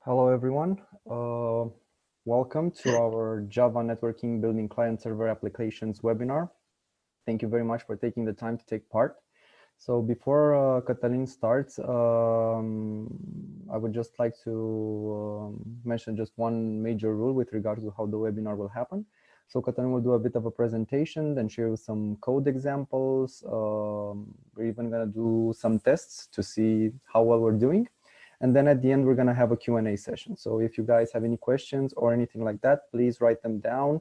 Hello, everyone. Welcome to our Java Networking Building Client-Server Applications webinar. Thank you very much for taking the time to take part. So before Catalin starts, I would just like to mention just one major rule with regards to how the webinar will happen. So Catalin will do a bit of a presentation, then share some code examples. We're even going to do some tests to see how well we're doing. And then at the end, we're going to have a Q&A session. So if you guys have any questions or anything like that, please write them down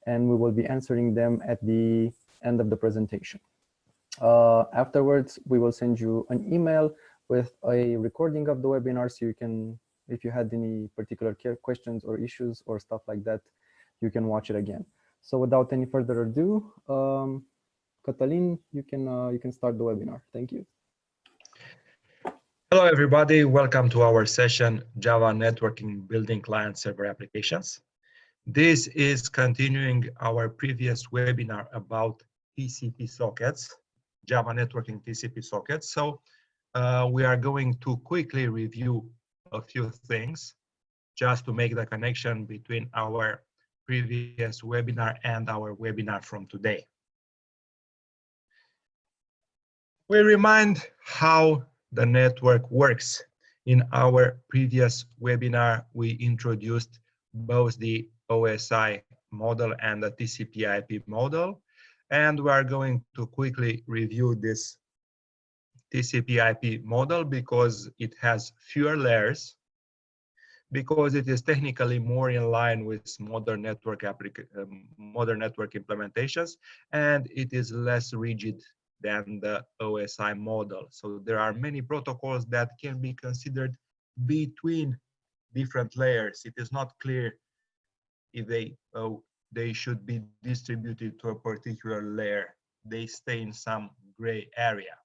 and we will be answering them at the end of the presentation. Afterwards, we will send you an email with a recording of the webinar so you can, if you had any particular questions or issues or stuff like that, you can watch it again. So without any further ado, Catalin, you can start the webinar. Thank you. Hello, everybody. Welcome to our session, Java Networking Building Client-Server Applications. This is continuing our previous webinar about TCP sockets, Java Networking TCP sockets. So we are going to quickly review a few things just to make the connection between our previous webinar and our webinar from today. We remind how the network works. In our previous webinar, we introduced both the OSI model and the TCP IP model, and we are going to quickly review this TCP IP model because it has fewer layers, because it is technically more in line with modern network implementations, and it is less rigid than the OSI model. So there are many protocols that can be considered between different layers. It is not clear if they should be distributed to a particular layer. They stay in some gray area.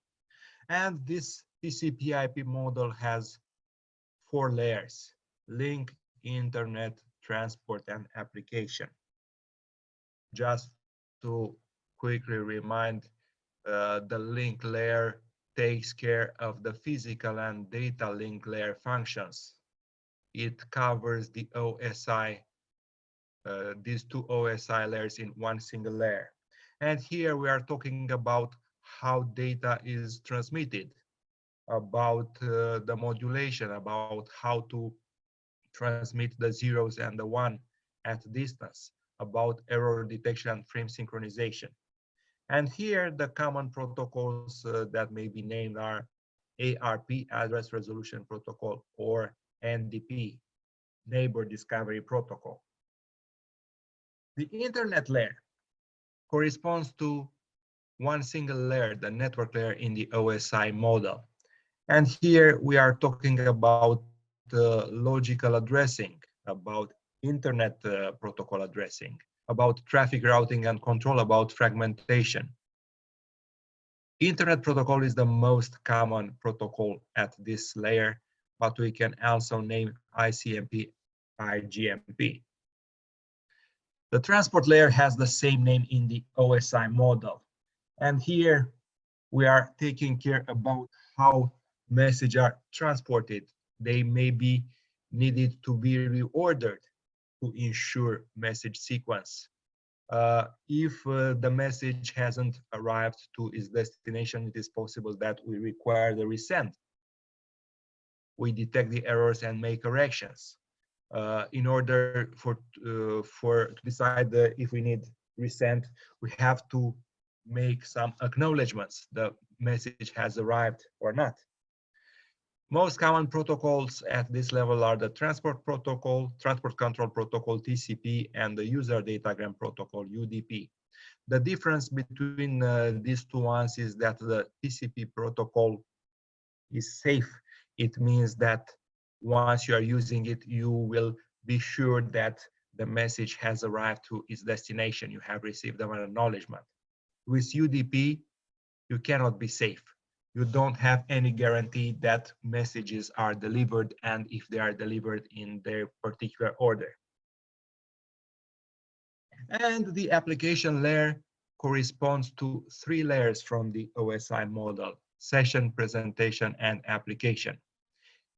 And this TCP IP model has 4 layers: link, internet, transport, and application. Just to quickly remind, the link layer takes care of the physical and data link layer functions. It covers the OSI, these 2 OSI layers in one single layer. And here we are talking about how data is transmitted, about the modulation, about how to transmit the zeros and the 1 at distance, about error detection and frame synchronization. And here the common protocols that may be named are ARP, Address Resolution Protocol, or NDP, Neighbor Discovery Protocol. The internet layer corresponds to one single layer, the network layer in the OSI model. And here we are talking about logical addressing, about internet protocol addressing, about traffic routing and control, about fragmentation. Internet protocol is the most common protocol at this layer, but we can also name ICMP, IGMP. The transport layer has the same name in the OSI model. And here we are taking care about how messages are transported. They may be needed to be reordered to ensure message sequence. If the message hasn't arrived to its destination, it is possible that we require the resend. We detect the errors and make corrections. In order to decide if we need resend, we have to make some acknowledgements the message has arrived or not. Most common protocols at this level are the transport protocol, transport control protocol, TCP, and the user datagram protocol, UDP. The difference between these 2 ones is that the TCP protocol is safe. It means that once you are using it, you will be sure that the message has arrived to its destination. You have received an acknowledgement. With UDP, you cannot be safe. You don't have any guarantee that messages are delivered and if they are delivered in their particular order. And the application layer corresponds to 3 layers from the OSI model: session, presentation, and application.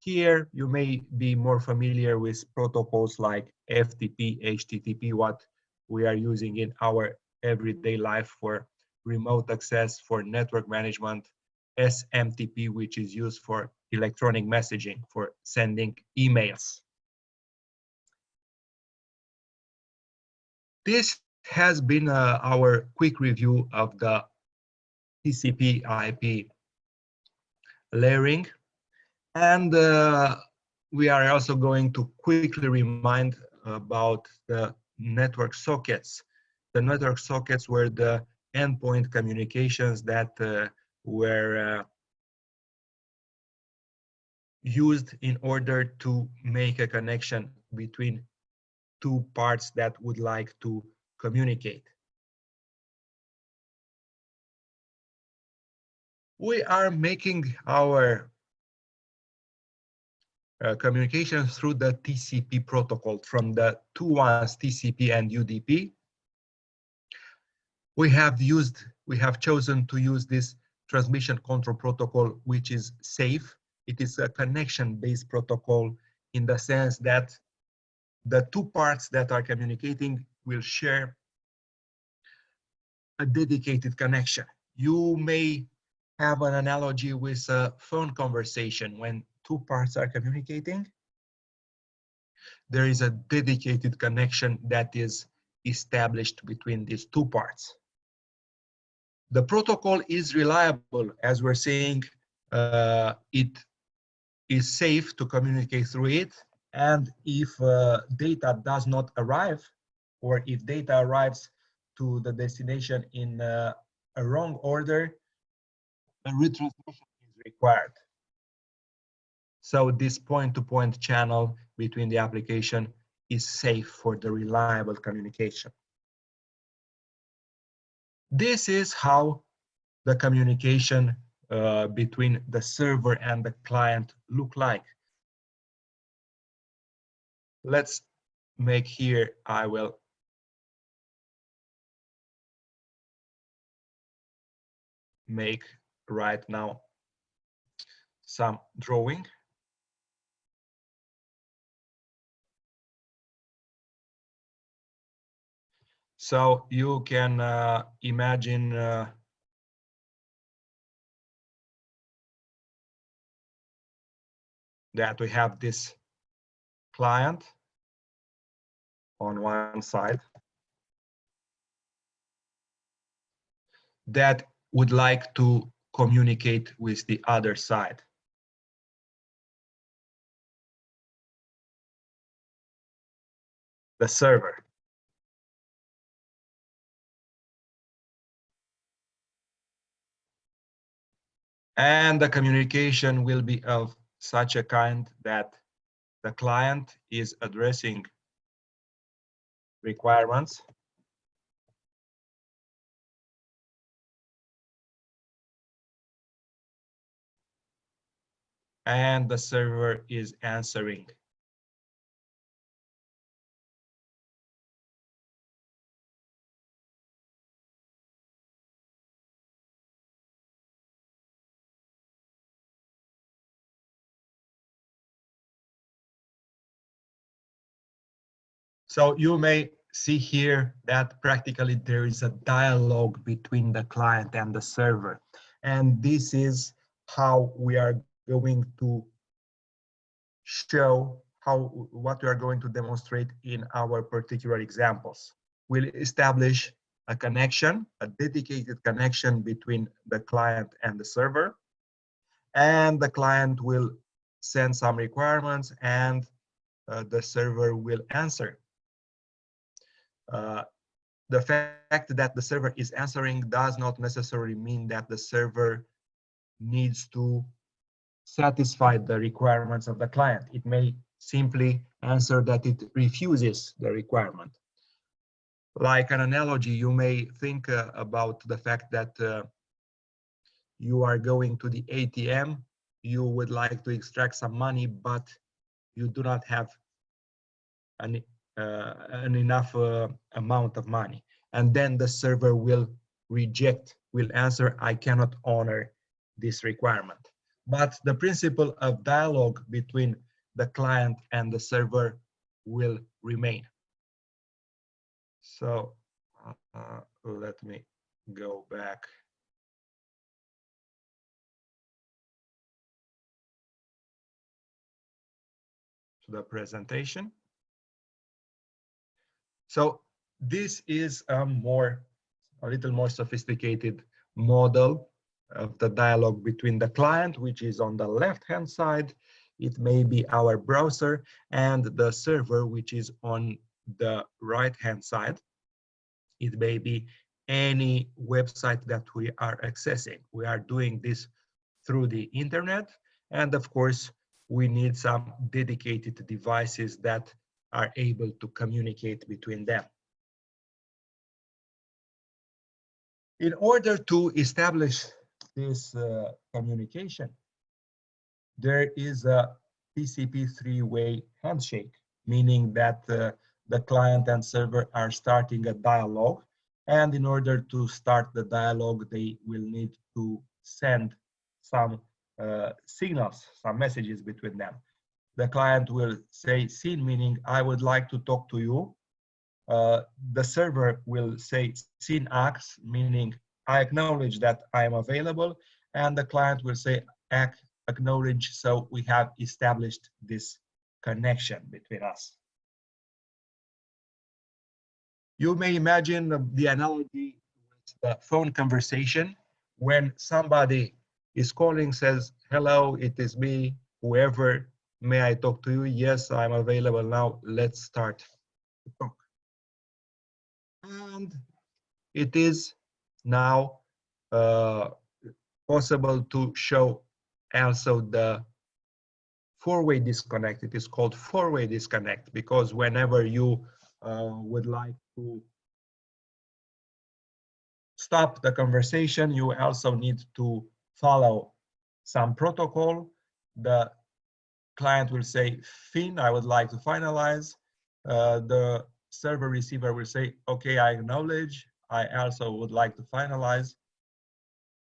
Here, you may be more familiar with protocols like FTP, HTTP, what we are using in our everyday life for remote access, for network management, SMTP, which is used for electronic messaging, for sending emails. This has been our quick review of the TCP IP layering. And we are also going to quickly remind about the network sockets. The network sockets were the endpoint communications that were used in order to make a connection between two parts that would like to communicate. We are making our communication through the TCP protocol from the two ones, TCP and UDP. We have chosen to use this transmission control protocol, which is safe. It is a connection-based protocol in the sense that the two parts that are communicating will share a dedicated connection. You may have an analogy with a phone conversation. When two parts are communicating, there is a dedicated connection that is established between these two parts. The protocol is reliable, as we're saying, it is safe to communicate through it. And if data does not arrive, or if data arrives to the destination in a wrong order, a retransmission is required. So this point-to-point channel between the application is safe for the reliable communication. This is how the communication between the server and the client look like. Let's make here, I will make right now some drawing. So you can imagine that we have this client on one side that would like to communicate with the other side. The server. And the communication will be of such a kind that the client is addressing requirements and the server is answering. So you may see here that practically there is a dialogue between the client and the server. And this is how we are going to show what we are going to demonstrate in our particular examples. We'll establish a connection, a dedicated connection between the client and the server. And the client will send some requirements and the server will answer. The fact that the server is answering does not necessarily mean that the server needs to satisfy the requirements of the client. It may simply answer that it refuses the requirement. Like an analogy, you may think about the fact that you are going to the ATM, you would like to extract some money, but you do not have an enough amount of money. And then the server will answer, I cannot honor this requirement. but the principle of dialogue between the client and the server will remain. So let me go back to the presentation. So this is a little more sophisticated model of the dialogue between the client, which is on the left-hand side. It may be our browser, and the server, which is on the right-hand side. It may be any website that we are accessing. We are doing this through the internet, and of course, we need some dedicated devices that are able to communicate between them. In order to establish this communication, there is a TCP three-way handshake, meaning that the client and server are starting a dialogue. And in order to start the dialogue, they will need to send some signals, some messages between them. The client will say "seen," meaning I would like to talk to you. The server will say "seen AX," meaning I acknowledge that I am available, and the client will say acknowledge, so we have established this connection between us. You may imagine the analogy with the phone conversation. When somebody is calling, says, "Hello, it is me, whoever, may I talk to you?" "Yes, I'm available now, let's start to talk." And it is now possible to show also the four-way disconnect. It is called four-way disconnect because whenever you would like to stop the conversation, you also need to follow some protocol. The client will say "fin," I would like to finalize. The server receiver will say, "Okay, I acknowledge. I also would like to finalize."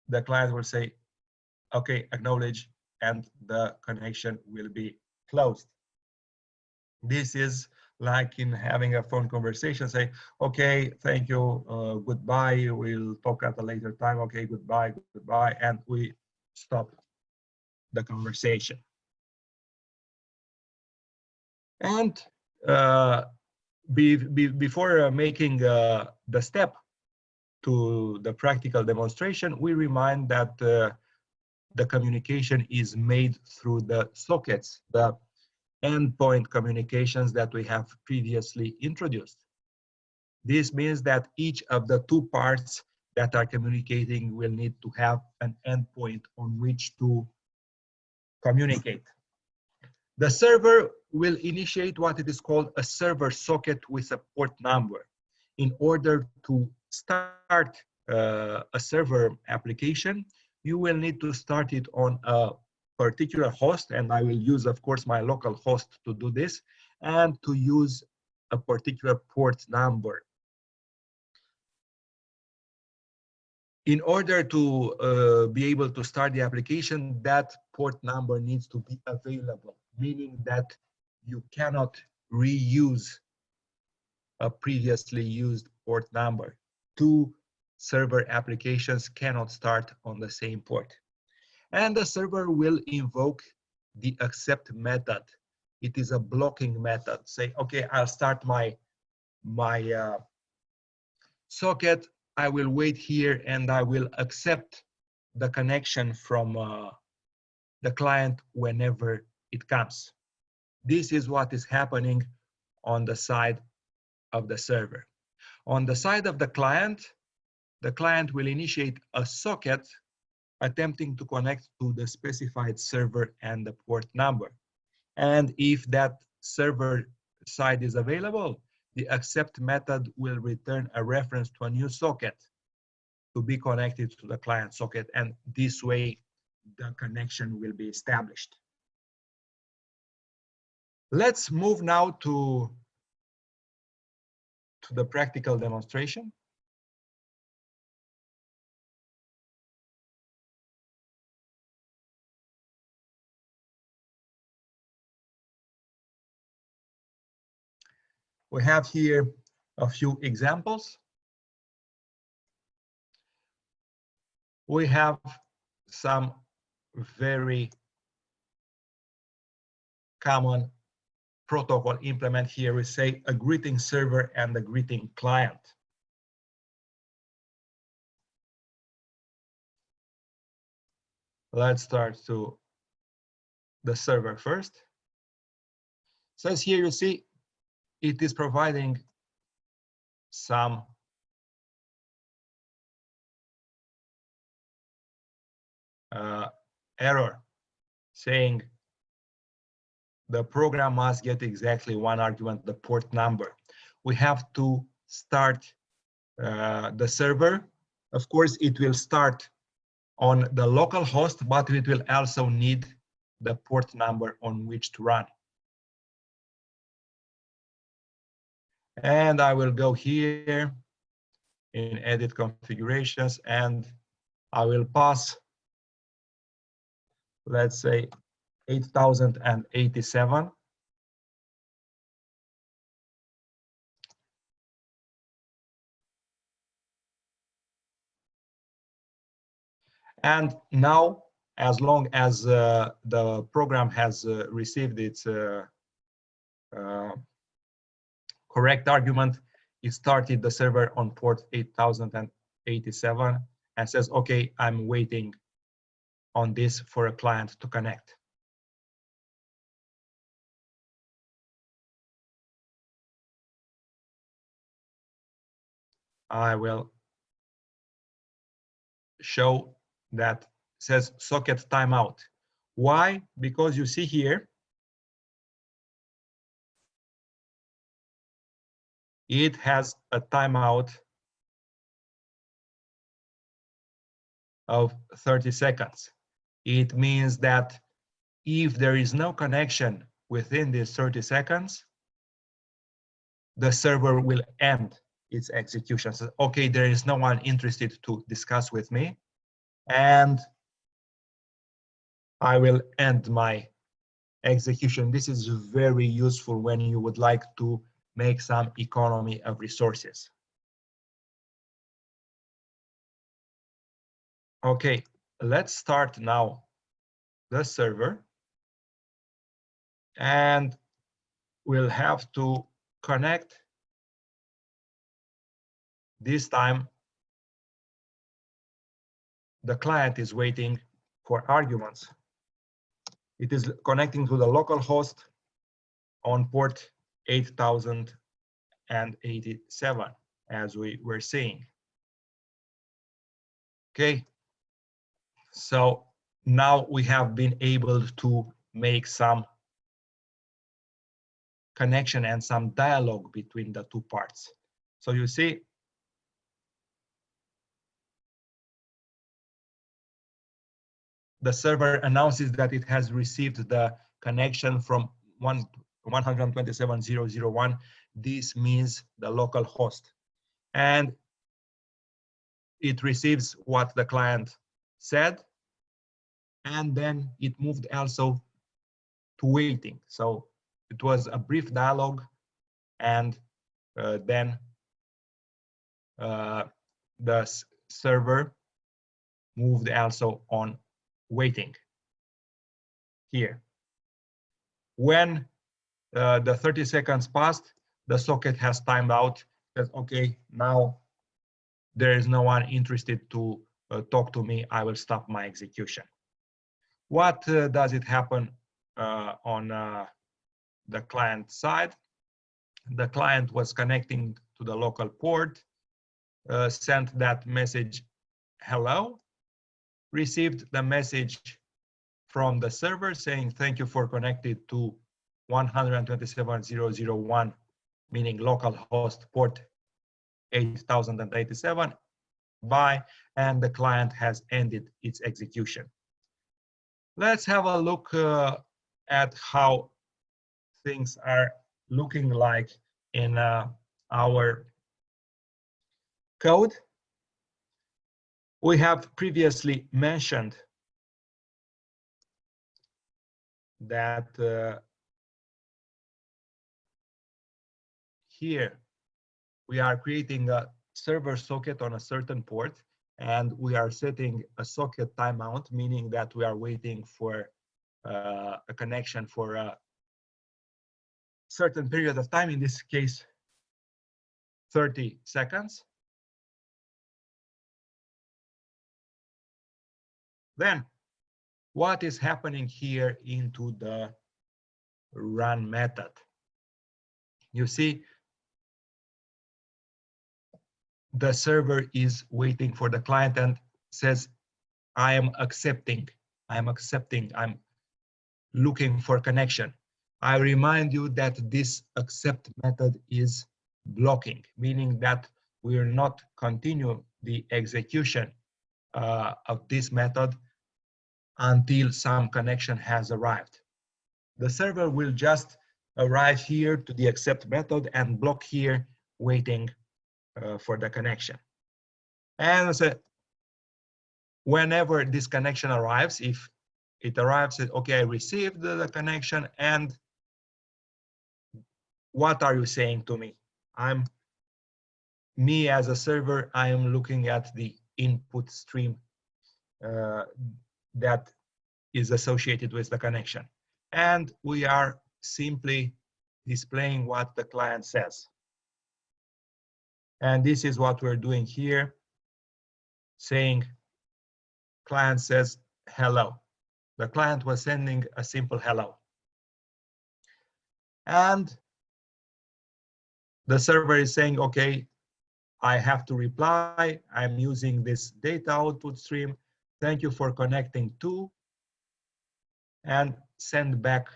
The client will say, "Okay, acknowledge," and the connection will be closed. This is like in having a phone conversation, say, "Okay, thank you, goodbye, we'll talk at a later time, okay, goodbye, goodbye," and we stop the conversation. And before making the step to the practical demonstration, we remind that the communication is made through the sockets, the endpoint communications that we have previously introduced. This means that each of the two parts that are communicating will need to have an endpoint on which to communicate. The server will initiate what it is called a server socket with a port number. In order to start a server application, you will need to start it on a particular host, and I will use, of course, my local host to do this, and to use a particular port number. In order to be able to start the application, that port number needs to be available, meaning that you cannot reuse a previously used port number. Two server applications cannot start on the same port. And the server will invoke the accept method. It is a blocking method. Say, "Okay, I'll start my socket. I will wait here and I will accept the connection from the client whenever it comes." This is what is happening on the side of the server. On the side of the client will initiate a socket attempting to connect to the specified server and the port number. And if that server side is available, the accept method will return a reference to a new socket to be connected to the client socket, and this way the connection will be established. Let's move now to the practical demonstration. We have here a few examples. We have some very common protocol implement here. We say a greeting server and a greeting client. Let's start to the server first. Says here, you see, it is providing some error saying the program must get exactly one argument, the port number. We have to start the server. Of course, it will start on the local host, but it will also need the port number on which to run. And I will go here in edit configurations and I will pass, let's say, 8087. And now, as long as the program has received its correct argument, it started the server on port 8087 and says, okay, I'm waiting on this for a client to connect. I will show that says socket timeout. Why? Because you see here, it has a timeout of 30 seconds. It means that if there is no connection within these 30 seconds, the server will end its execution. So, okay, there is no one interested to discuss with me, and I will end my execution. This is very useful when you would like to make some economy of resources. Okay, let's start now the server, and we'll have to connect. This time, the client is waiting for arguments. It is connecting to the local host on port 8087, as we were seeing. Okay, so now we have been able to make some connection and some dialogue between the two parts. So you see, the server announces that it has received the connection from 127.0.0.1. This means the local host. And it receives what the client said, and then it moved also to waiting. So it was a brief dialogue, and then the server moved also on waiting here. When the 30 seconds passed, the socket has timed out. That okay, now there is no one interested to talk to me. I will stop my execution. What does it happen on the client side? The client was connecting to the local port, sent that message, hello, received the message from the server saying, thank you for connected to 127.0.0.1, meaning local host port 8087, bye, and the client has ended its execution. Let's have a look at how things are looking like in our code. We have previously mentioned that here we are creating a server socket on a certain port, and we are setting a socket timeout, meaning that we are waiting for a connection for a certain period of time, in this case 30 seconds. Then what is happening here into the run method? You see, the server is waiting for the client and says, I am accepting, I'm looking for connection. I remind you that this accept method is blocking, meaning that we will not continue the execution of this method until some connection has arrived. The server will just arrive here to the accept method and block here, waiting for the connection. And so whenever this connection arrives, if it arrives, okay, I received the connection, and what are you saying to me? Me as a server, I am looking at the input stream that is associated with the connection. And we are simply displaying what the client says. And this is what we're doing here, saying client says hello. The client was sending a simple hello. And the server is saying, okay, I have to reply. I'm using this data output stream. Thank you for connecting to, and send back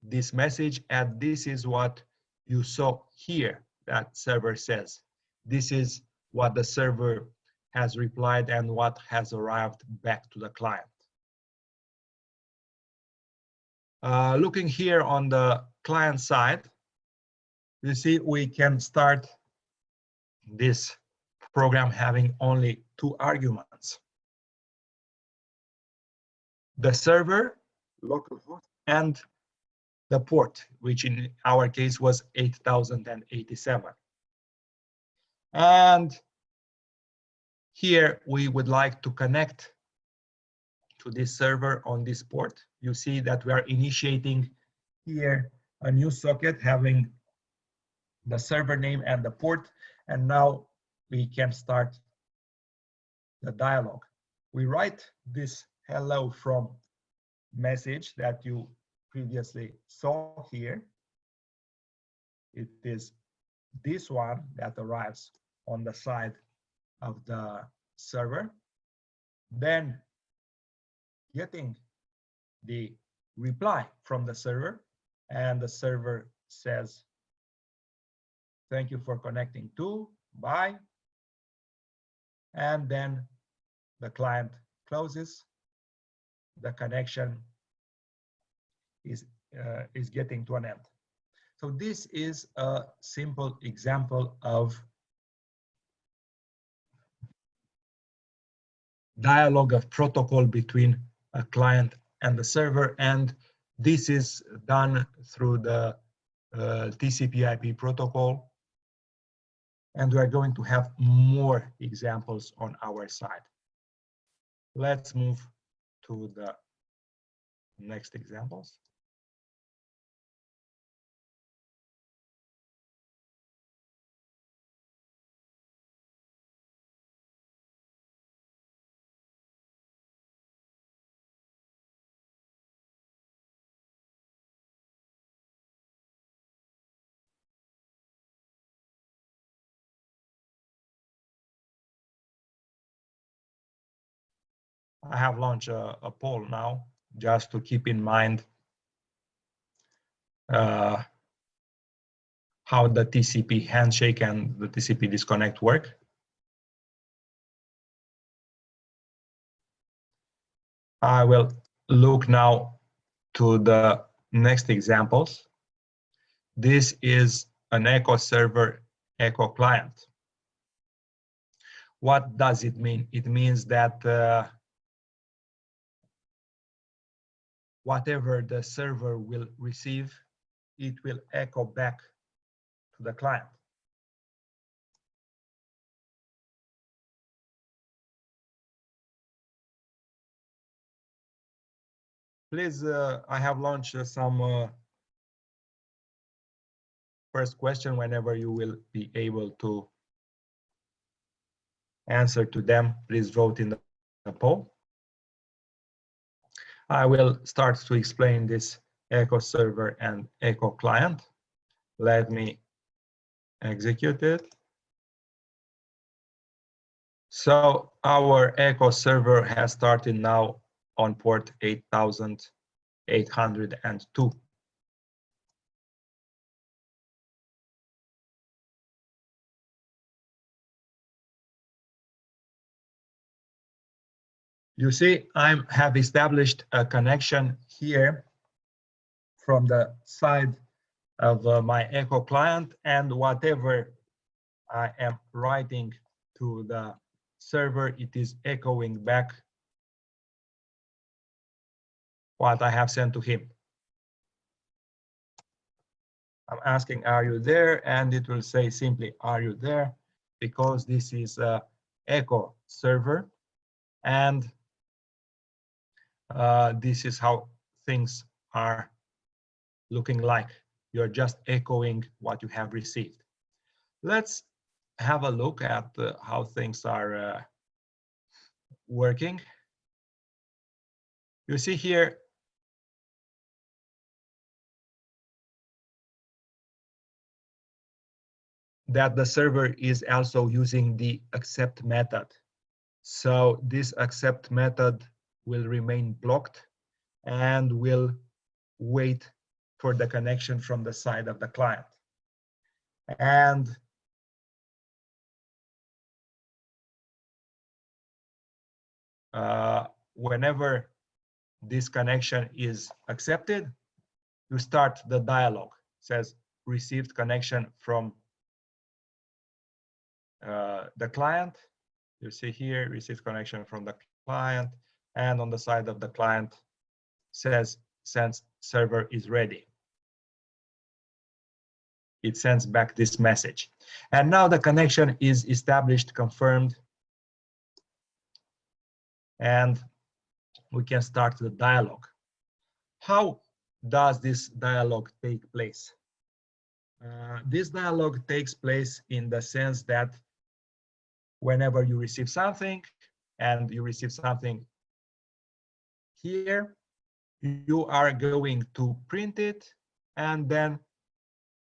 this message. And this is what you saw here that server says. This is what the server has replied and what has arrived back to the client. Looking here on the client side, you see we can start this program having only 2 arguments. The server, localhost, and the port, which in our case was 8087. And here we would like to connect to this server on this port. You see that we are initiating here a new socket having the server name and the port, and now we can start the dialogue. We write this hello from message that you previously saw here. It is this one that arrives on the side of the server. Then getting the reply from the server, and the server says, thank you for connecting to, bye. And then the client closes. The connection is getting to an end. So this is a simple example of dialogue of protocol between a client and the server, and this is done through the TCP IP protocol. And we are going to have more examples on our side. Let's move to the next examples. I have launched a poll now, just to keep in mind how the TCP handshake and the TCP disconnect work. I will look now to the next examples. This is an echo server, echo client. What does it mean? It means that whatever the server will receive, it will echo back to the client. Please, I have launched some first question. Whenever you will be able to answer to them, please vote in the poll. I will start to explain this echo server and echo client. Let me execute it. So our echo server has started now on port 8802. You see, I have established a connection here from the side of my echo client, and whatever I am writing to the server, it is echoing back what I have sent to him. I'm asking, are you there? And it will say simply, are you there? Because this is a echo server, and this is how things are looking like. You're just echoing what you have received. Let's have a look at how things are working. You see here that the server is also using the accept method. So this accept method will remain blocked and will wait for the connection from the side of the client. And whenever this connection is accepted, you start the dialog. It says received connection from the client. You see here, received connection from the client, and on the side of the client says since server is ready. It sends back this message. And now the connection is established, confirmed, and we can start the dialogue. How does this dialogue take place? This dialogue takes place in the sense that whenever you receive something and you receive something here, you are going to print it and then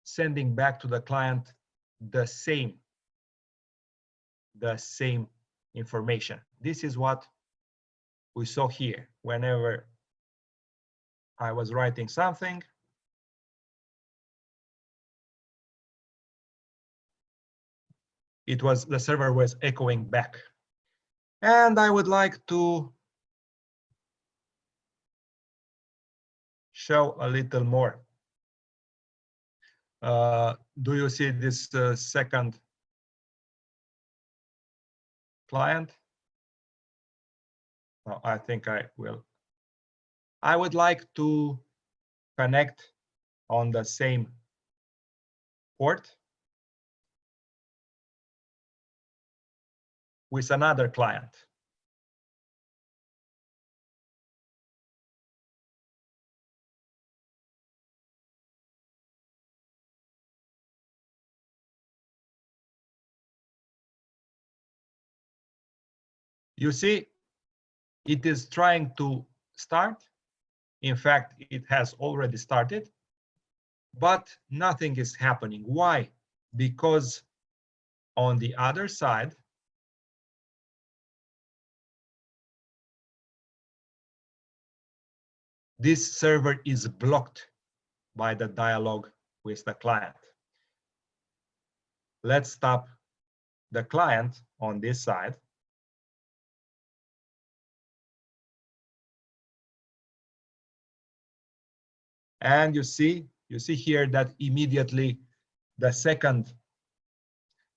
sending back to the client the same information. This is what we saw here. Whenever I was writing something, the server was echoing back. And I would like to show a little more. Do you see this second client? No, I think I will. I would like to connect on the same port with another client. You see, it is trying to start. In fact, it has already started, but nothing is happening. Why? Because on the other side, this server is blocked by the dialogue with the client. Let's stop the client on this side. And you see here that immediately the second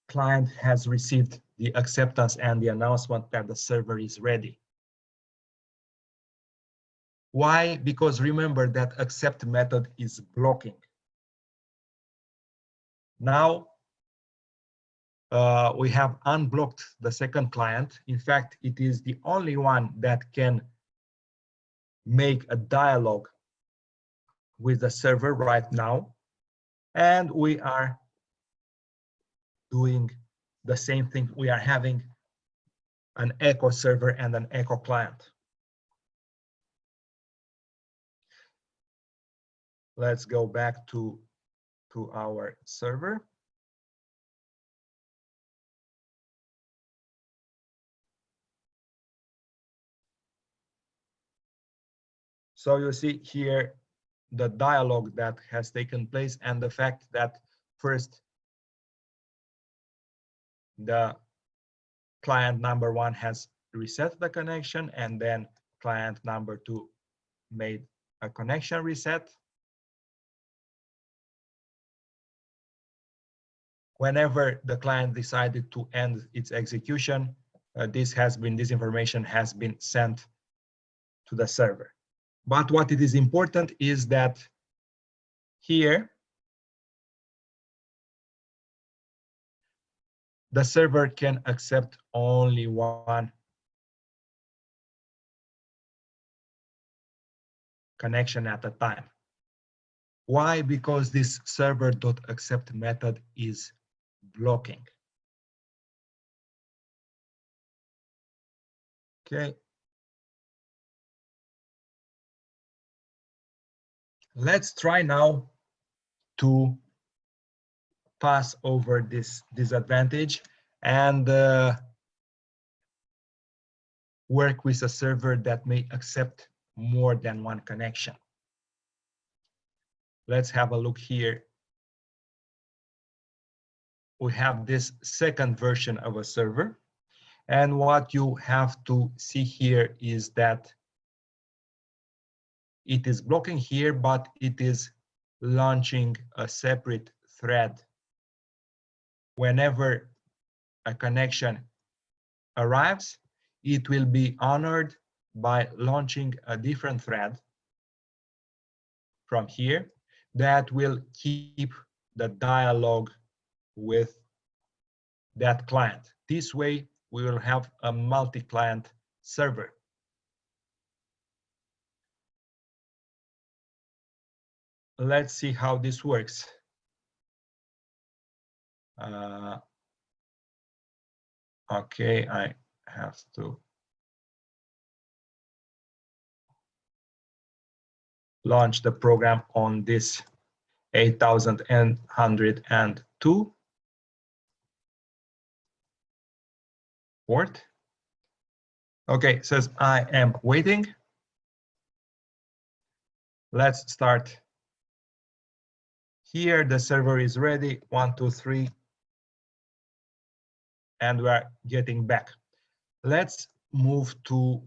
client has received the acceptance and the announcement that the server is ready. Why? Because remember that accept method is blocking. Now we have unblocked the second client. In fact, it is the only one that can make a dialogue with the server right now. And we are doing the same thing. We are having an echo server and an echo client. Let's go back to our server. So you see here the dialogue that has taken place and the fact that first the client number one has reset the connection and then client number two made a connection reset. Whenever the client decided to end its execution, this information has been sent to the server. But what it is important is that here the server can accept only one connection at a time. Why? Because this server.accept method is blocking. Okay. Let's try now to pass over this disadvantage and work with a server that may accept more than one connection. Let's have a look here. We have this second version of a server. And what you have to see here is that it is blocking here, but it is launching a separate thread. Whenever a connection arrives, it will be honored by launching a different thread from here that will keep the dialogue with that client. This way, we will have a multi-client server. Let's see how this works. Okay, I have to launch the program on this 8102 port. Okay, says I am waiting. Let's start. Here the server is ready, 1, 2, 3, and we are getting back. Let's move to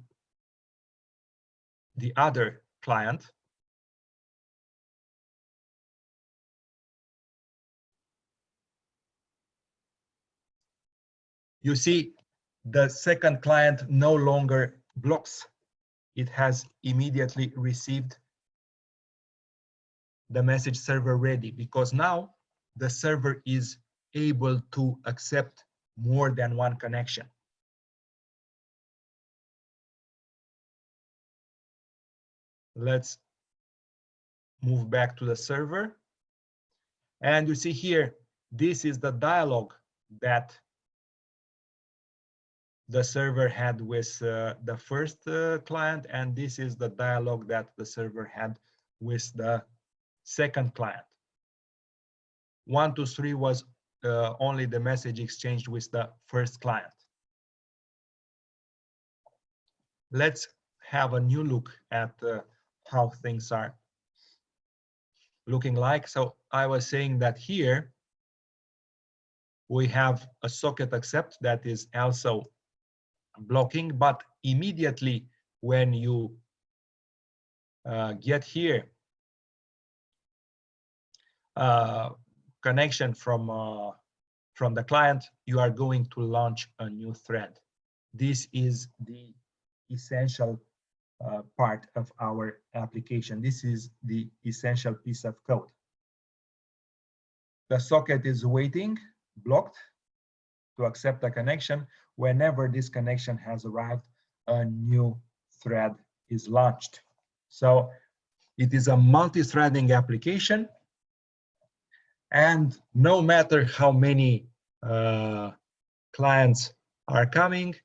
the other client. You see, the second client no longer blocks. It has immediately received the message server ready, because now the server is able to accept more than one connection. Let's move back to the server. And you see here, this is the dialogue that the server had with the first client, and this is the dialogue that the server had with the second client. 1, 2, 3 was only the message exchanged with the first client. Let's have a new look at how things are looking like. So I was saying that here we have a socket accept that is also blocking, but immediately when you get here connection from the client, you are going to launch a new thread. This is the essential part of our application. This is the essential piece of code. the socket is waiting, blocked, to accept a connection. Whenever this connection has arrived, a new thread is launched. So it is a multi-threading application, and no matter how many clients are coming,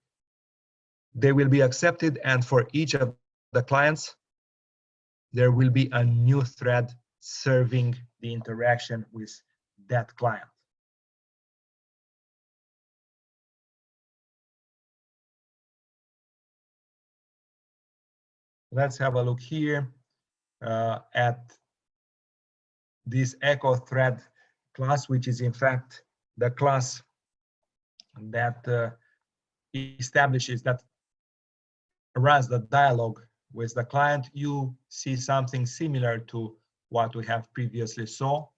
they will be accepted, and for each of the clients, there will be a new thread serving the interaction with that client. Let's have a look here at this echo thread class, which is in fact the class that establishes, that runs the dialogue with the client. You see something similar to what we have previously saw.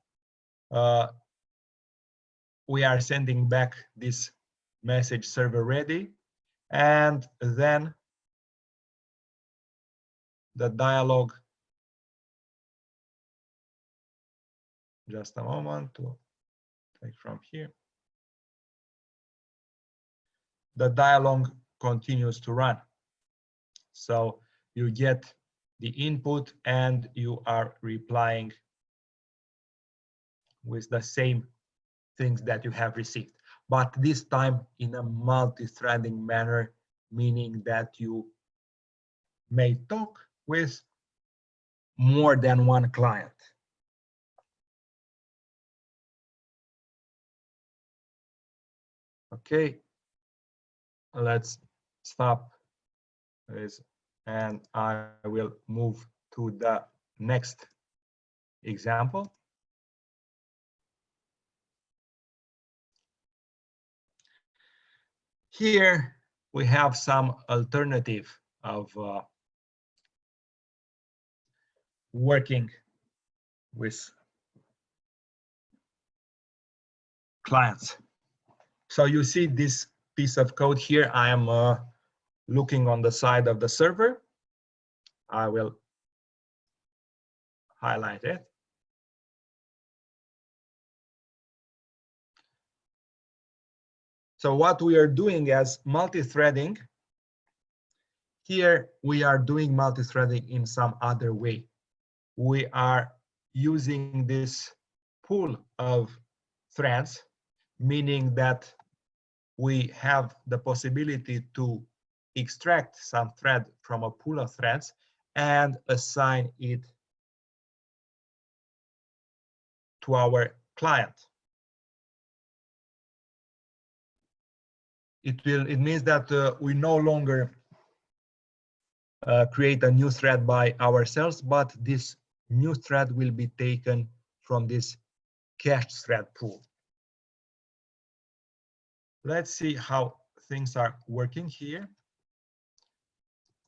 We are sending back this message server ready, and then the dialogue, just a moment to take from here. The dialogue continues to run. So you get the input and you are replying with the same things that you have received, but this time in a multi-threading manner, meaning that you may talk with more than one client. Okay, let's stop this, and I will move to the next example. Here we have some alternative of working with clients. So you see this piece of code here. I am looking on the side of the server. I will highlight it. So what we are doing as multi-threading, here we are doing multi-threading in some other way. We are using this pool of threads, meaning that we have the possibility to extract some thread from a pool of threads and assign it to our client. It means that we no longer create a new thread by ourselves, but this new thread will be taken from this cached thread pool. Let's see how things are working here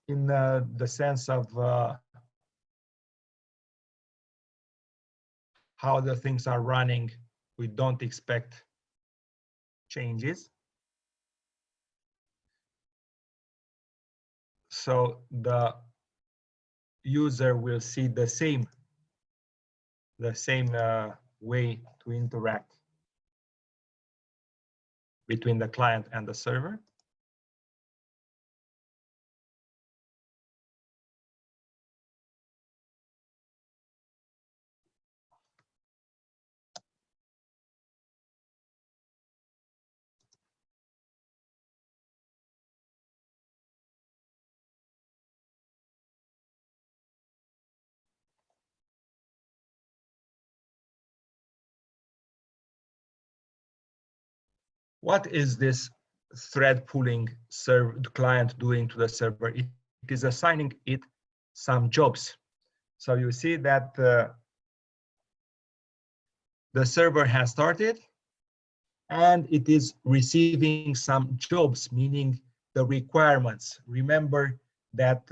in the sense of how the things are running. We don't expect changes. So the user will see the same way to interact between the client and the server. What is this thread pooling client doing to the server? It is assigning it some jobs. So you see that the server has started and it is receiving some jobs, meaning the requirements. Remember that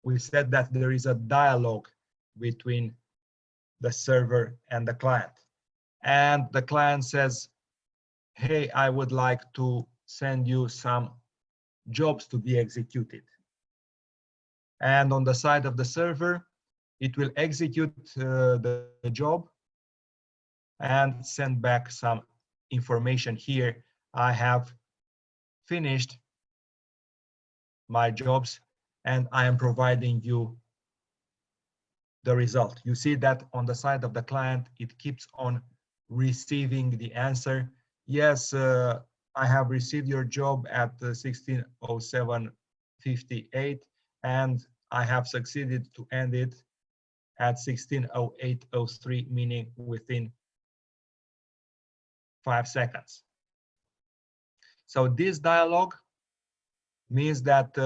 we said that there is a dialogue between the server and the client. And the client says, hey, I would like to send you some jobs to be executed. And on the side of the server, it will execute the job and send back some information here. I have finished my jobs and I am providing you the result. You see that on the side of the client, it keeps on receiving the answer. Yes, I have received your job at 16:07:58 and I have succeeded to end it at 16:08:03, meaning within 5 seconds. So this dialogue means that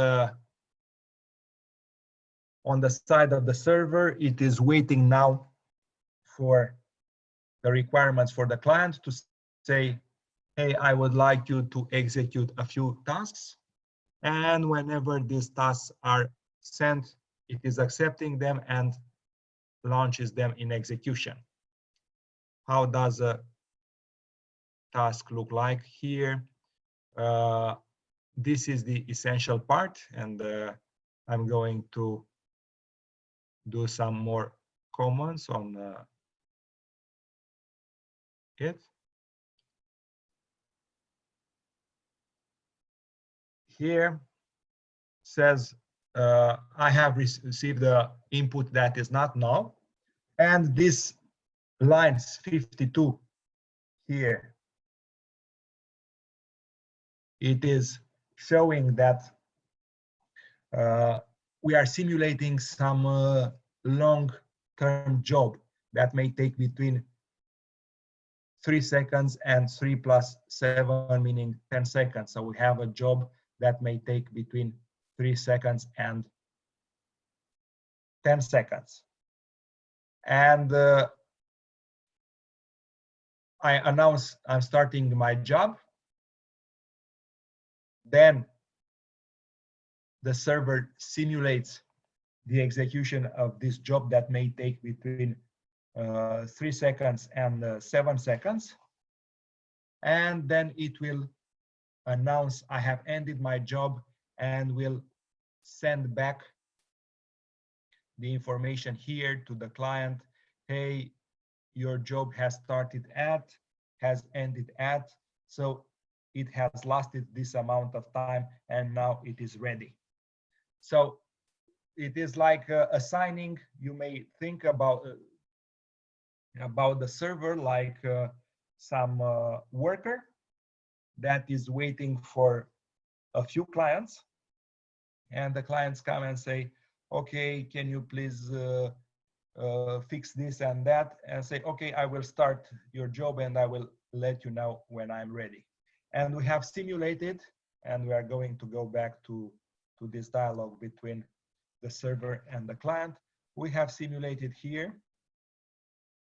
on the side of the server, it is waiting now for the requirements for the client to say, hey, I would like you to execute a few tasks. And whenever these tasks are sent, it is accepting them and launches them in execution. How does a task look like here? This is the essential part, and I'm going to do some more comments on it. Here says I have received the input that is not null, and this lines 52 here, it is showing that we are simulating some long-term job that may take between 3 seconds and 3 plus 7, meaning 10 seconds. So we have a job that may take between 3 seconds and 10 seconds. And I announce I'm starting my job. Then the server simulates the execution of this job that may take between 3 seconds and 7 seconds. And then it will announce I have ended my job and will send back the information here to the client. Hey, your job has started at, has ended at, so it has lasted this amount of time and now it is ready. So it is like assigning, you may think about the server like some worker that is waiting for a few clients, and the clients come and say, okay, can you please fix this and that, and say, okay, I will start your job and I will let you know when I'm ready. And we have simulated, and we are going to go back to this dialogue between the server and the client. We have simulated here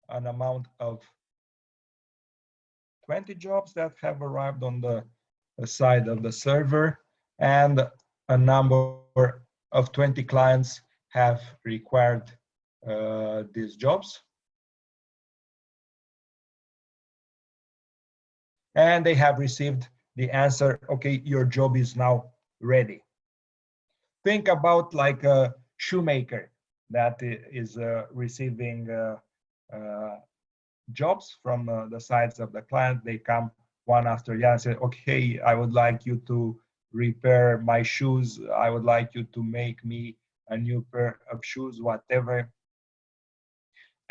an amount of 20 jobs that have arrived on the side of the server, and a number of 20 clients have required these jobs. And they have received the answer, okay, your job is now ready. Think about like a shoemaker that is receiving jobs from the sides of the client. They come one after the other and say, okay, I would like you to repair my shoes. I would like you to make me a new pair of shoes, whatever.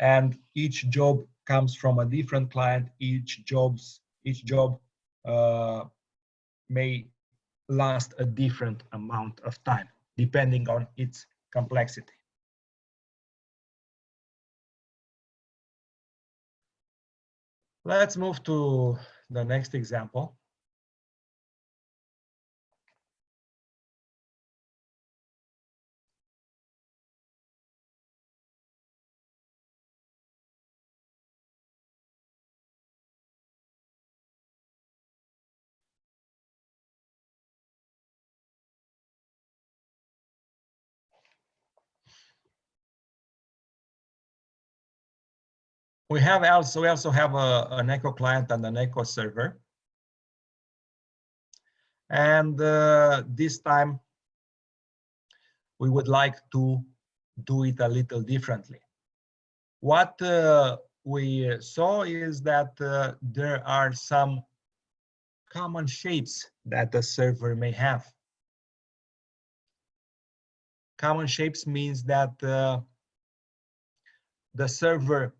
And each job comes from a different client. Each job may last a different amount of time, depending on its complexity. Let's move to the next example. We also have an echo client and an echo server. And this time we would like to do it a little differently. What we saw is that there are some common shapes that the server may have. Common shapes means that the server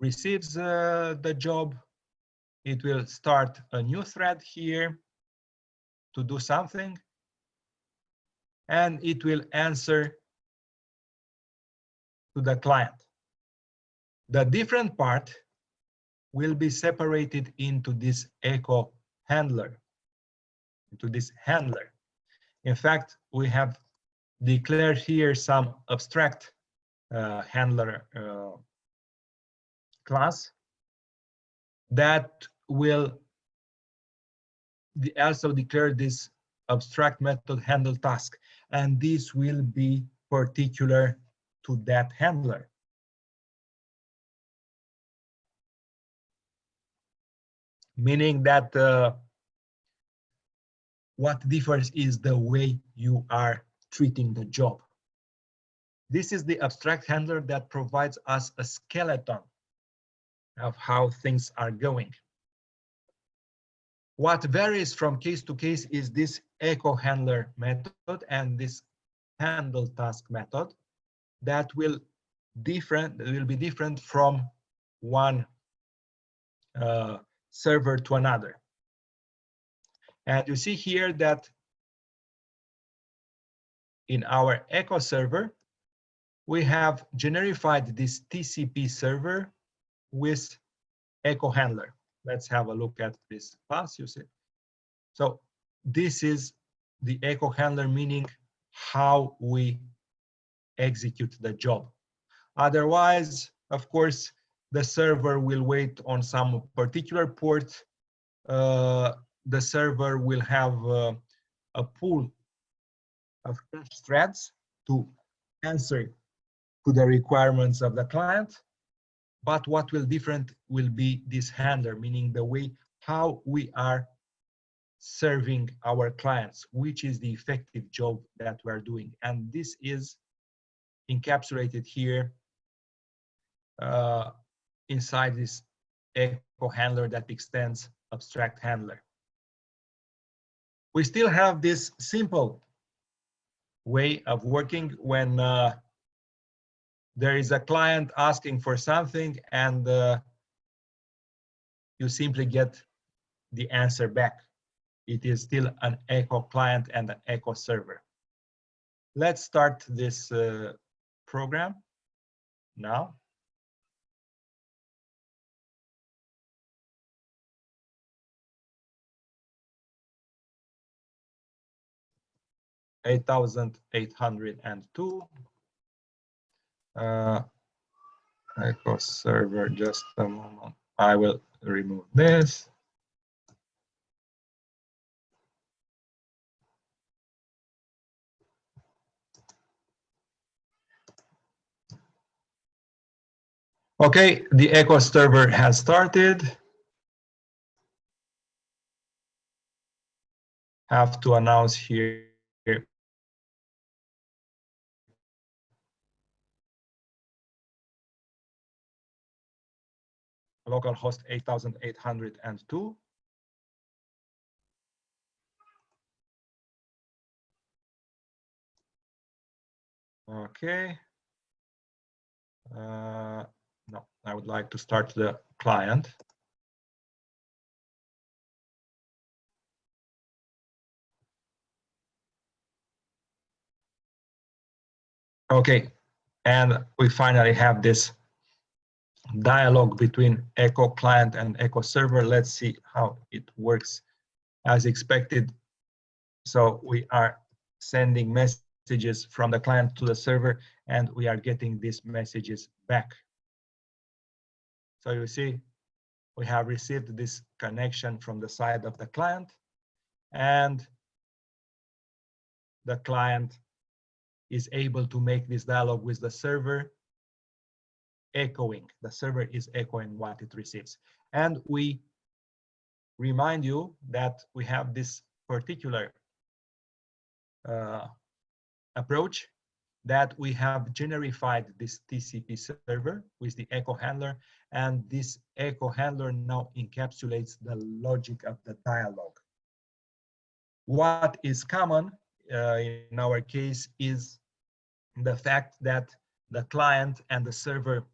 receives the job. It will start a new thread here to do something, and it will answer to the client. The different part will be separated into this echo handler, In fact, we have declared here some abstract handler class that will also declare this abstract method handle task, and this will be particular to that handler. Meaning that what differs is the way you are treating the job. This is the abstract handler that provides us a skeleton of how things are going. What varies from case to case is this echo handler method and this handle task method that will be different from one server to another. And you see here that in our echo server, we have generified this TCP server with echo handler. Let's have a look at this pass, you see. So this is the echo handler, meaning how we execute the job. Otherwise, of course, the server will wait on some particular port. The server will have a pool of cache threads to answer to the requirements of the client. But what will different will be this handler, meaning the way how we are serving our clients, which is the effective job that we're doing. And this is encapsulated here inside this echo handler that extends abstract handler. We still have this simple way of working when there is a client asking for something and you simply get the answer back. It is still an echo client and an echo server. Let's start this program now. (8,802). Echo server, just a moment. I will remove this. Okay, the echo server has started. Have to announce here localhost 8,802. Okay. No, I would like to start the client. Okay, and we finally have this dialogue between echo client and echo server. Let's see how it works as expected. So we are sending messages from the client to the server, and we are getting these messages back. So you see, we have received this connection from the side of the client, and the client is able to make this dialogue with the server, echoing. The server is echoing what it receives. And we remind you that we have this particular approach that we have generified this TCP server with the echo handler, and this echo handler now encapsulates the logic of the dialogue. What is common in our case is the fact that the client and the server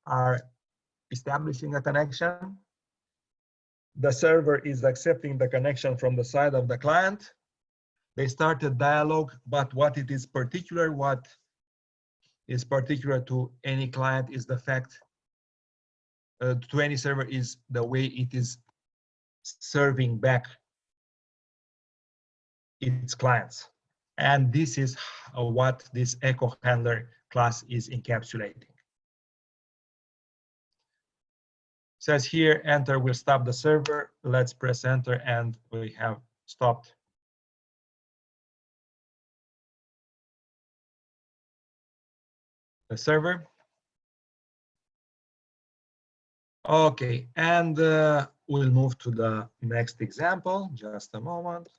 are establishing a connection. The server is accepting the connection from the side of the client. They start a dialogue, but what is particular to any client is the fact, to any server, is the way it is serving back its clients. And this is what this echo handler class is encapsulating. Says here, enter will stop the server. Let's press enter and we have stopped the server. Okay, and we'll move to the next example. Just a moment.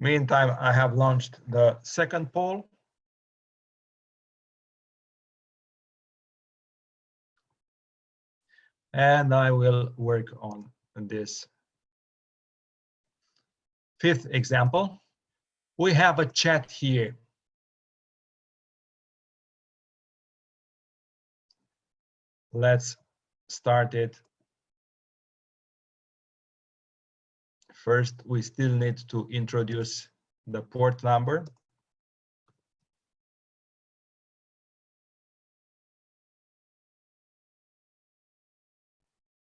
Meantime, I have launched the second poll. And I will work on this fifth example. We have a chat here. Let's start it. First, we still need to introduce the port number.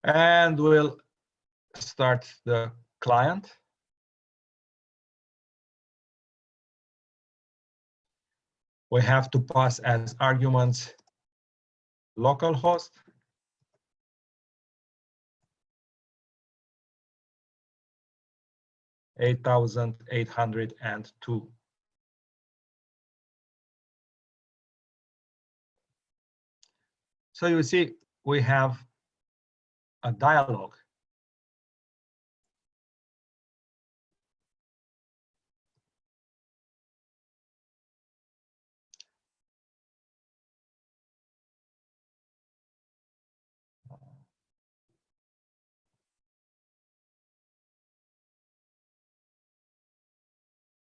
And we'll start the client. We have to pass as arguments localhost, (8,802). So you see, we have a dialogue.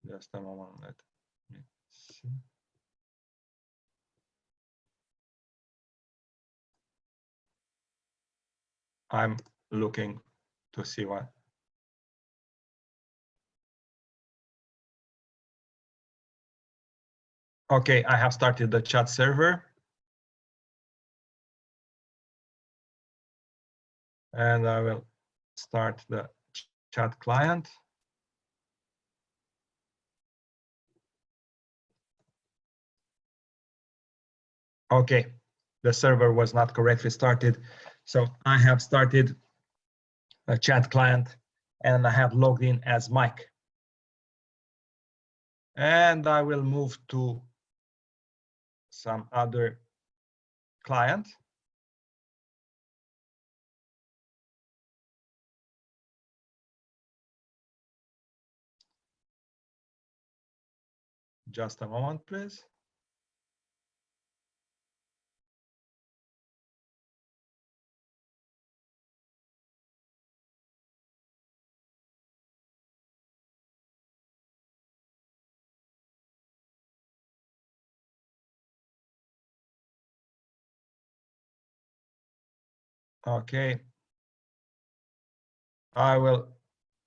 Just a moment, let me see. I'm looking to see what. Okay, I have started the chat server. And I will start the chat client. Okay, the server was not correctly started. So I have started a chat client and I have logged in as Mike. And I will move to some other client. Just a moment, please. Okay. I will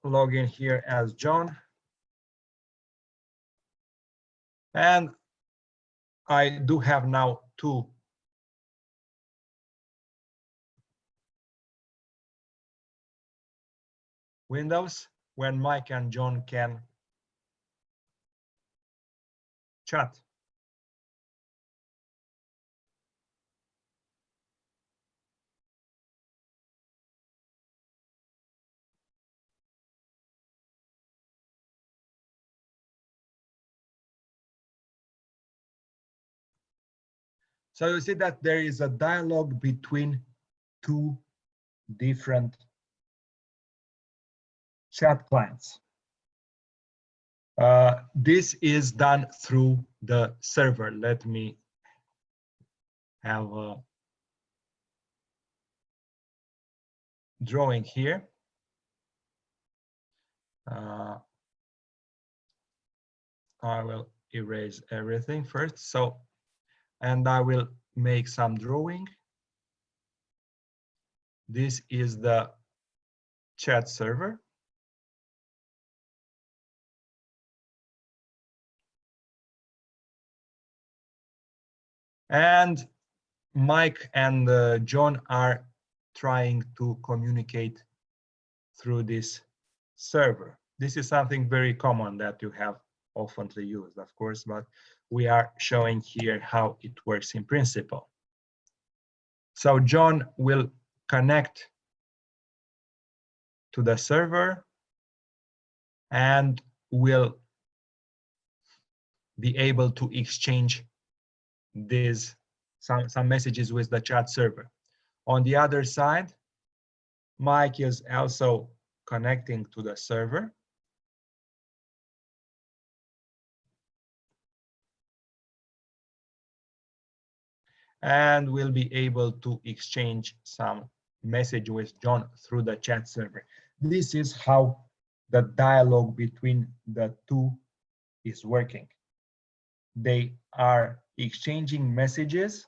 log in here as John. And I do have now two windows when Mike and John can chat. So you see that there is a dialogue between two different chat clients. This is done through the server. Let me have a drawing here. I will erase everything first. So, and I will make some drawing. This is the chat server. And Mike and John are trying to communicate through this server. This is something very common that you have oftenly used, of course, but we are showing here how it works in principle. So John will connect to the server and will be able to exchange these some messages with the chat server. On the other side, Mike is also connecting to the server. And will be able to exchange some message with John through the chat server. This is how the dialogue between the two is working. They are exchanging messages,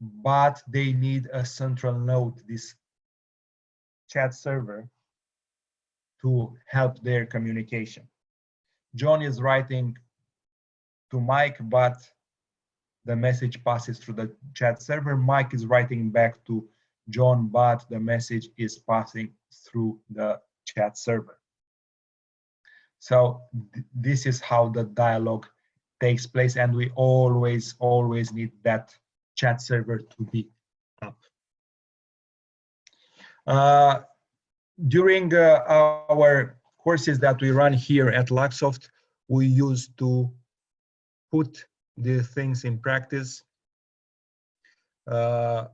but they need a central node, this chat server, to help their communication. John is writing to Mike, but the message passes through the chat server. Mike is writing back to John, but the message is passing through the chat server. So this is how the dialogue takes place, and we always need that chat server to be up. During our courses that we run here at Luxoft, we used to put the things in practice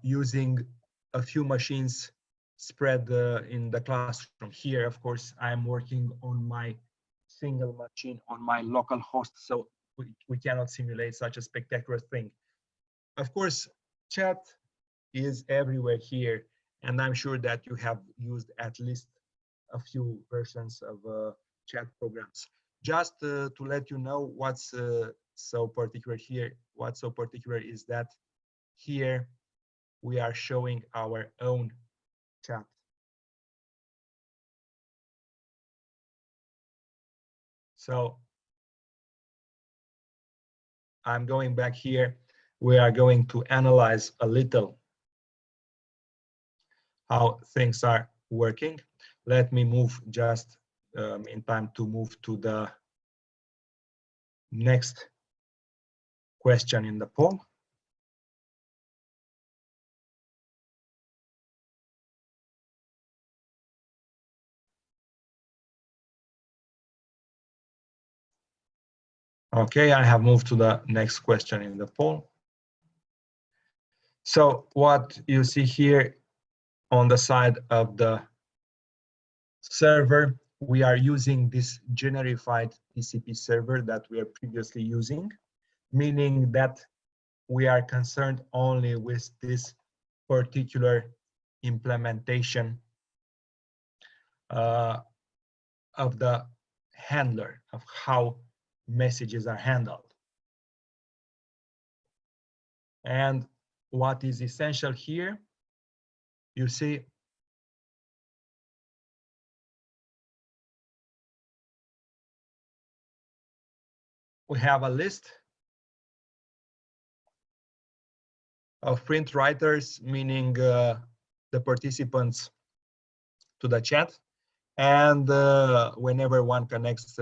using a few machines spread in the classroom. Here, of course, I'm working on my single machine on my local host, so we cannot simulate such a spectacular thing. Of course, chat is everywhere here, and I'm sure that you have used at least a few versions of chat programs. Just to let you know what's so particular here, what's so particular is that here we are showing our own chat. So I'm going back here. We are going to analyze a little how things are working. Let me move just in time to move to the next question in the poll. Okay, I have moved to the next question in the poll. So what you see here on the side of the server, we are using this generified TCP server that we are previously using, meaning that we are concerned only with this particular implementation of the handler, of how messages are handled. And what is essential here, you see, we have a list of print writers, meaning the participants to the chat. And whenever one connects,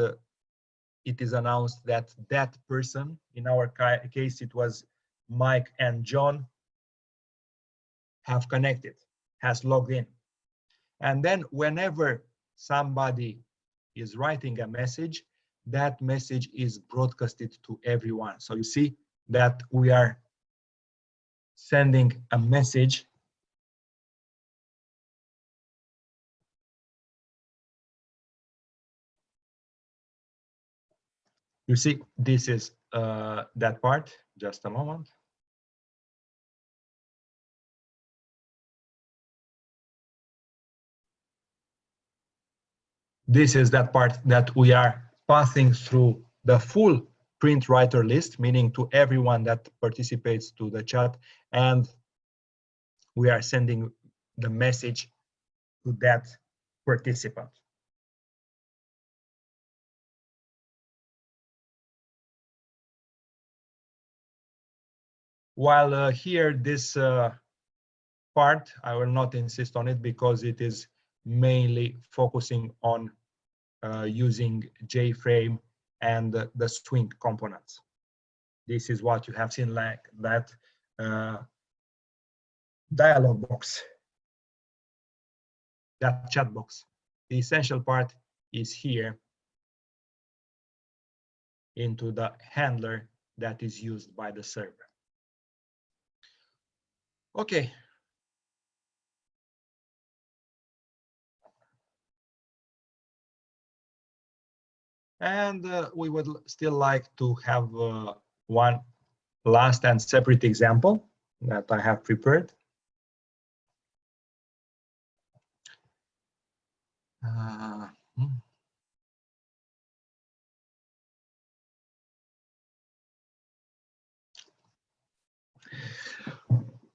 it is announced that that person, in our case, it was Mike and John, have connected, has logged in. And then whenever somebody is writing a message, that message is broadcasted to everyone. So you see that we are sending a message. You see, this is that part. Just a moment. This is that part that we are passing through the full print writer list, meaning to everyone that participates to the chat, and we are sending the message to that participant. While here, this part, I will not insist on it because it is mainly focusing on using JFrame and the swing components. This is what you have seen, like that dialog box, that chat box. The essential part is here into the handler that is used by the server. Okay. And we would still like to have one last and separate example that I have prepared.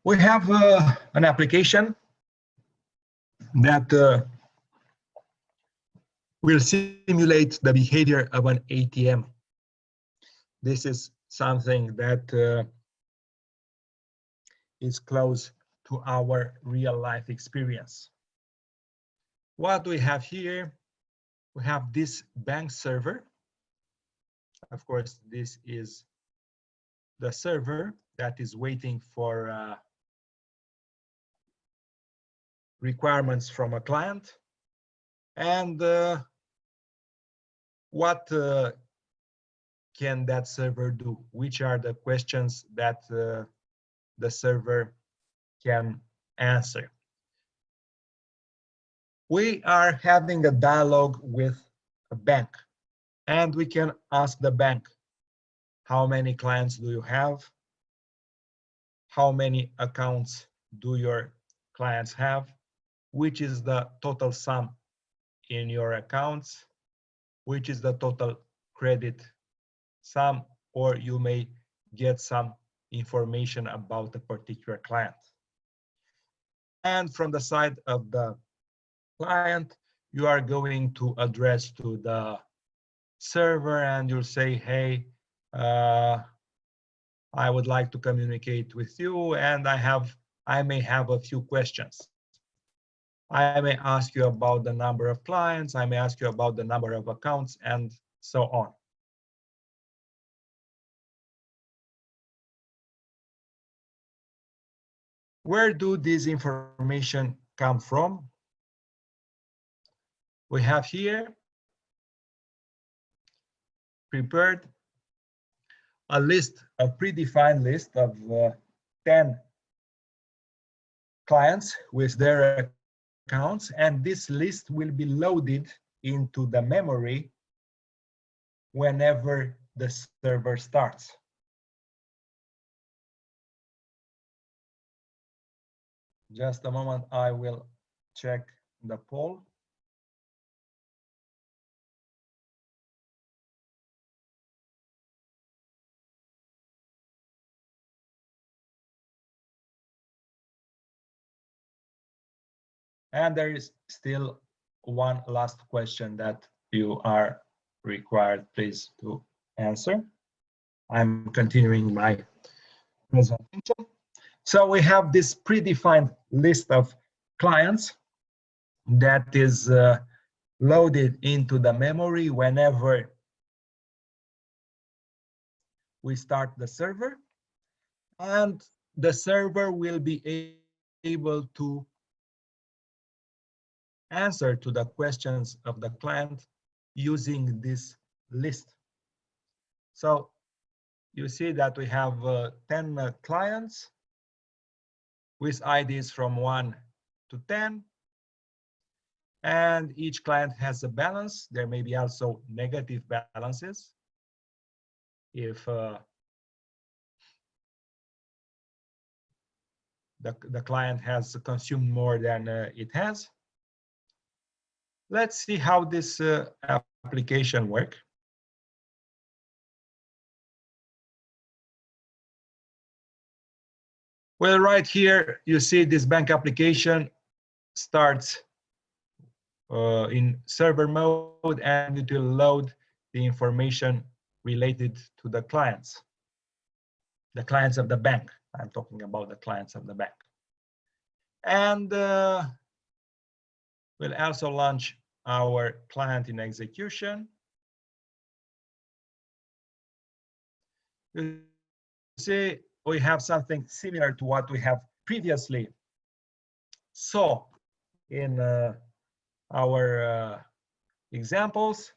We have an application that will simulate the behavior of an ATM. This is something that is close to our real life experience. What do we have here? We have this bank server. Of course, this is the server that is waiting for requirements from a client. And what can that server do? Which are the questions that the server can answer? We are having a dialogue with a bank, and we can ask the bank, how many clients do you have? How many accounts do your clients have? Which is the total sum in your accounts? Which is the total credit sum? Or you may get some information about a particular client. And from the side of the client, you are going to address to the server and you'll say, hey, I would like to communicate with you, and I may have a few questions. I may ask you about the number of clients, I may ask you about the number of accounts, and so on. Where do this information come from? We have here prepared a list, a predefined list of 10 clients with their accounts, and this list will be loaded into the memory whenever the server starts. Just a moment, I will check the poll. And there is still one last question that you are required, please, to answer. I'm continuing my presentation. So we have this predefined list of clients that is loaded into the memory whenever we start the server, and the server will be able to answer to the questions of the client using this list. So you see that we have 10 clients, with IDs from 1 to 10. And each client has a balance. There may be also negative balances if the client has consumed more than it has. Let's see how this application works. Well, right here, you see this bank application starts in server mode, and it will load the information related to the clients of the bank. I'm talking about the clients of the bank. And we'll also launch our client in execution. You see, we have something similar to what we have previously saw in our examples.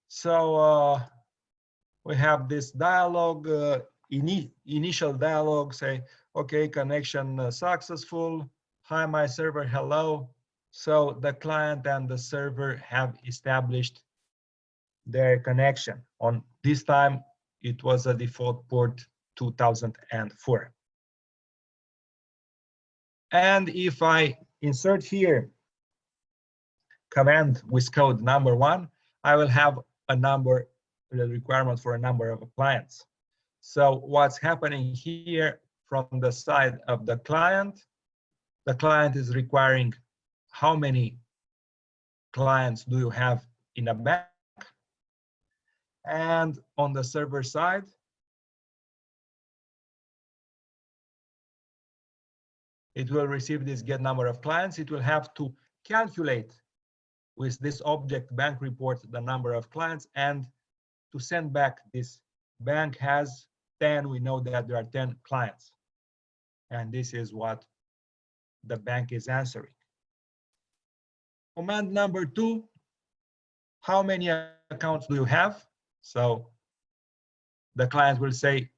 So we have this dialogue, initial dialogue, say, okay, connection successful. Hi, my server, hello. So the client and the server have established their connection. On this time, it was a default port 2004. And if I insert here command with code number 1, I will have a number, the requirement for a number of clients. So what's happening here from the side of the client is requiring how many clients do you have in a bank? And on the server side, it will receive this get number of clients. It will have to calculate with this object bank report the number of clients and to send back this bank has 10. We know that there are 10 clients. And this is what the bank is answering. Command number 2, how many accounts do you have? So the client will say,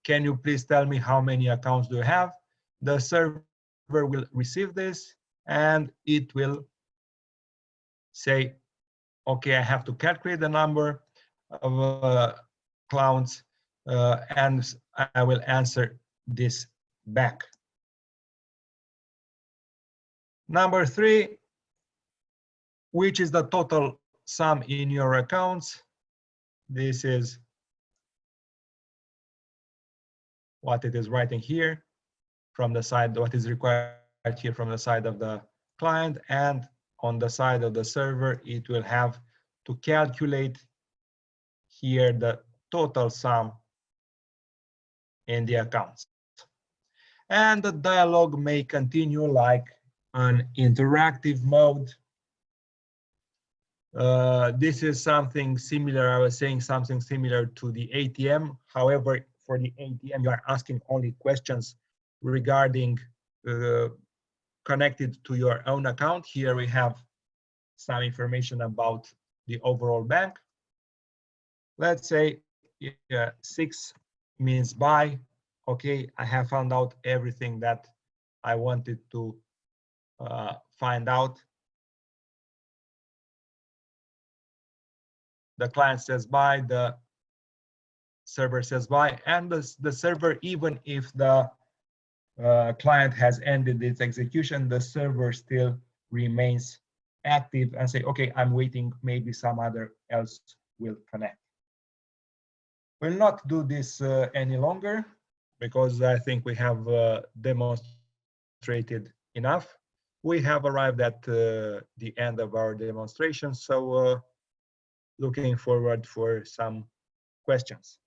can you please tell me how many accounts do you have? The server will receive this and it will say, okay, I have to calculate the number of accounts and I will answer this back. Number 3, which is the total sum in your accounts? This is what it is writing here from the side, what is required here from the side of the client, and on the side of the server, it will have to calculate here the total sum in the accounts. And the dialogue may continue like an interactive mode. This is something similar. I was saying something similar to the ATM. However, for the ATM, you are asking only questions regarding connected to your own account. Here we have some information about the overall bank. Let's say 6 means buy. Okay, I have found out everything that I wanted to find out. The client says buy, the server says buy, and the server, even if the client has ended its execution, the server still remains active and say, okay, I'm waiting, maybe some other else will connect. We'll not do this any longer because I think we have demonstrated enough. We have arrived at the end of our demonstration, so looking forward for some questions.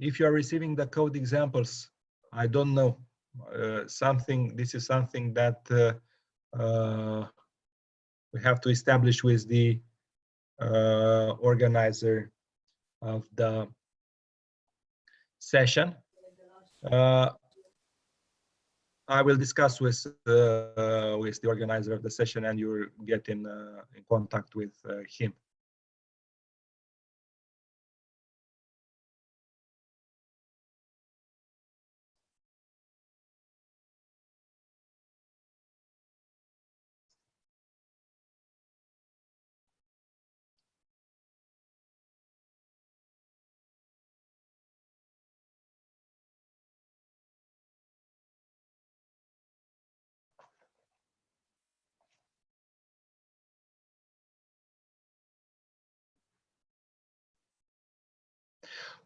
If you're receiving the code examples, I don't know, this is something that we have to establish with the organizer of the session. I will discuss with the organizer of the session, and you'll get in contact with him.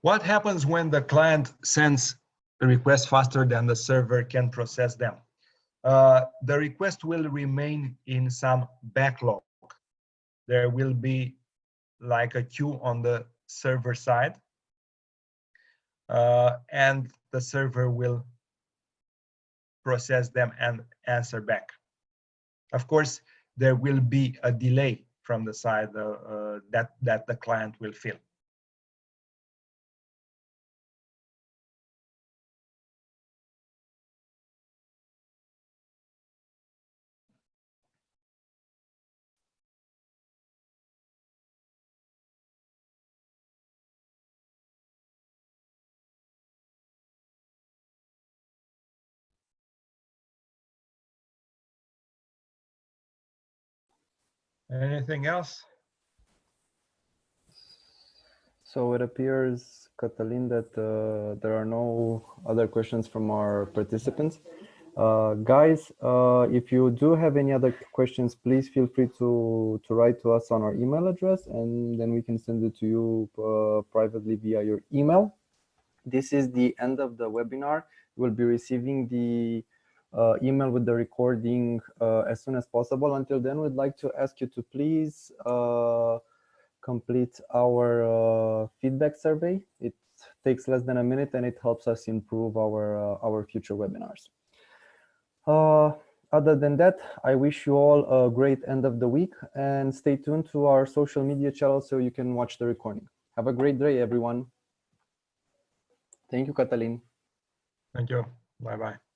What happens when the client sends a request faster than the server can process them? The request will remain in some backlog. There will be like a queue on the server side, and the server will process them and answer back. Of course, there will be a delay from the side that the client will feel. Anything else? So it appears, Catalin, that there are no other questions from our participants. Guys, if you do have any other questions, please feel free to write to us on our email address, and then we can send it to you privately via your email. This is the end of the webinar. You will be receiving the email with the recording as soon as possible. Until then, we'd like to ask you to please complete our feedback survey. It takes less than a minute and it helps us improve our future webinars. Other than that, I wish you all a great end of the week, and stay tuned to our social media channels so you can watch the recording. Have a great day, everyone. Thank you, Catalin. Thank you. Bye-bye.